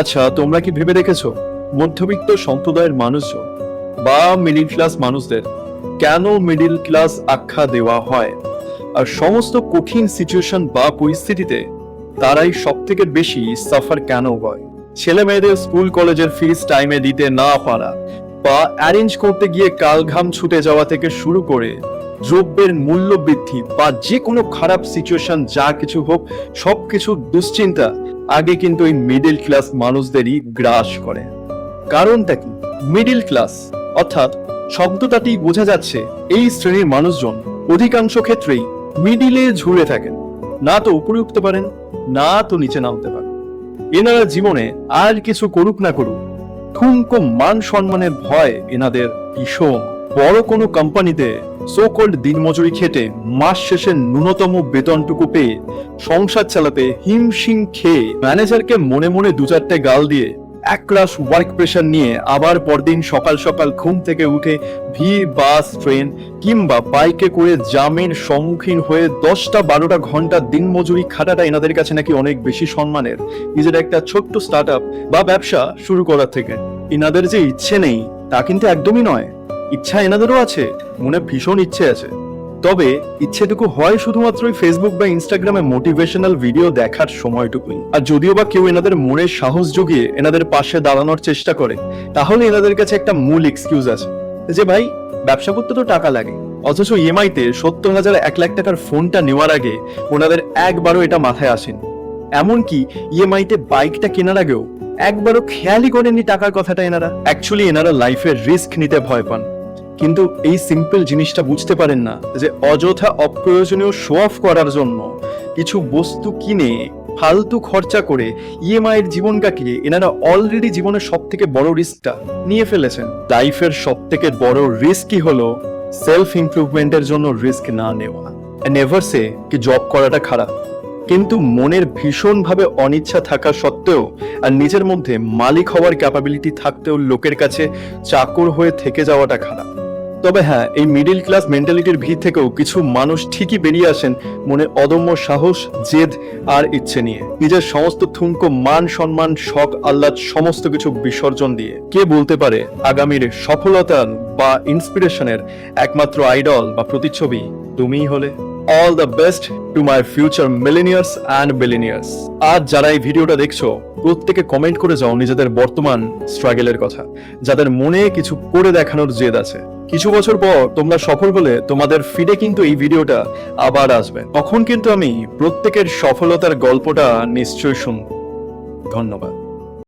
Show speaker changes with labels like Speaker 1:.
Speaker 1: আচ্ছা, তোমরা কি ভেবে দেখেছো মধ্যবিত্ত সম্প্রদায়ের মানুষজন বা মিডিল ক্লাস মানুষদের কেন মিডিল ক্লাস আখ্যা দেওয়া হয়? আর সমস্ত কঠিন সিচুয়েশন বা পরিস্থিতিতে তারাই সব থেকে বেশি সাফার কেন হয়? ছেলে মেয়েদের স্কুল কলেজের ফিস টাইমে দিতে না পারা বা অ্যারেঞ্জ করতে গিয়ে কালঘাম ছুটে যাওয়া থেকে শুরু করে দ্রব্যের মূল্য বৃদ্ধি বা যে কোনো খারাপ সিচুয়েশন যা কিছু হোক, সবকিছু দুশ্চিন্তা আগে কিন্তু এই মিডল ক্লাস মানুষদেরই গ্রাস করে। কারণটা কি? মিডল ক্লাস অর্থাৎ শব্দটাতেই বোঝা যাচ্ছে এই শ্রেণীর মানুষজন অধিকাংশ ক্ষেত্রেই মিডিলে ঝুলে থাকেন, না তো উপরে উঠতে পারেন, না তো নিচে নামতে পারেন। এনারা জীবনে আর কিছু করুক না করুক, ঠুনকো মান সম্মানের ভয় এনাদের ভীষণ। বড় কোনো কোম্পানিতে সো কল্ড দিনমজুরি খেটে মাস শেষে ন্যূনতম বেতনটুকু পেয়ে সংসার চালাতে হিমশিম খেয়ে ম্যানেজারকে মনে মনে দু চারটে গাল দিয়ে একরাশ ওয়ার্ক প্রেশার নিয়ে আবার পরদিন সকাল সকাল ঘুম থেকে উঠে ভিড় বাস ট্রেন কিংবা বাইকে করে জামের সম্মুখীন হয়ে 10-12 ঘন্টা দিনমজুরি খাটাটা এনাদের কাছে নাকি অনেক বেশি সম্মানের, নিজের একটা ছোট্ট স্টার্ট আপ বা ব্যবসা শুরু করার থেকে। এনাদের যে ইচ্ছে নেই তা কিন্তু একদমই নয়, ইচ্ছা এনাদেরও আছে, মনে ভীষণ ইচ্ছে আছে। তবে ইচ্ছেটুকু হয় শুধুমাত্র ফেসবুক বা ইনস্টাগ্রামে মোটিভেশনাল ভিডিও দেখার সময়টুকুই। আর যদিও বা কেউ এনাদের মনে সাহস জুগিয়ে এনাদের পাশে দাঁড়ানোর চেষ্টা করে, তাহলে এনাদের কাছে একটা মূল এক্সকিউজ আছে যে ভাই ব্যবসা করতে তো টাকা লাগে। অথচ ইএমআইতে 70,000-1 লাখ টাকার ফোনটা নেওয়ার আগে ওনাদের একবারও এটা মাথায় আসেনি। এমনকি ইএমআইতে বাইকটা কেনার আগেও একবারও খেয়ালই করেননি টাকার কথাটা। এনারা লাইফের রিস্ক নিতে ভয় পান, কিন্তু এই সিম্পল জিনিসটা বুঝতে পারেন না যে অযথা অপ্রয়োজনীয় শো অফ করার জন্য কিছু বস্তু কিনে ফালতু খরচা করে ইএমআই এর জীবন কাটিয়ে এনারা অলরেডি জীবনের সব থেকে বড় রিস্কটা নিয়ে ফেলেছেন। লাইফের সব থেকে বড় রিস্কই হলো সেলফ ইমপ্রুভমেন্টের জন্য রিস্ক না নেওয়া। নেভার সে কি জব করাটা খারাপ, কিন্তু মনের ভীষণভাবে অনিচ্ছা থাকা সত্ত্বেও আর নিজের মধ্যে মালিক হওয়ার ক্যাপাবিলিটি থাকতেও লোকের কাছে চাকর হয়ে থেকে যাওয়াটা খারাপ। তবে হ্যাঁ, এই মিডিল ক্লাস মেন্টালিটির ভিড় থেকেও কিছু মানুষ ঠিকই বেরিয়ে আসেন মনে অদম্য সাহস, জেদ আর ইচ্ছে নিয়ে, নিজের সমস্ত ঠুনকো মান সম্মান, শখ আহ্লাদ সমস্ত কিছু বিসর্জন দিয়ে। কে বলতে পারে আগামীর সফলতার বা ইন্সপিরেশনের একমাত্র আইডল বা প্রতিচ্ছবি তুমিই হলে। All the best to my future millionaires and billionaires. আজ যারা এই ভিডিওটা দেখছো প্রত্যেকে কমেন্ট করে যাও নিজেদের বর্তমান স্ট্রাগলের কথা, যাদের মনে কিছু করে দেখানোর জেদ আছে। কিছু বছর পর তোমরা সফল হলে তোমাদের ফিডে কিন্তু এই ভিডিওটা আবার আসবে, তখন কিন্তু আমি প্রত্যেকের সফলতার গল্পটা নিশ্চয়ই শুনব। ধন্যবাদ।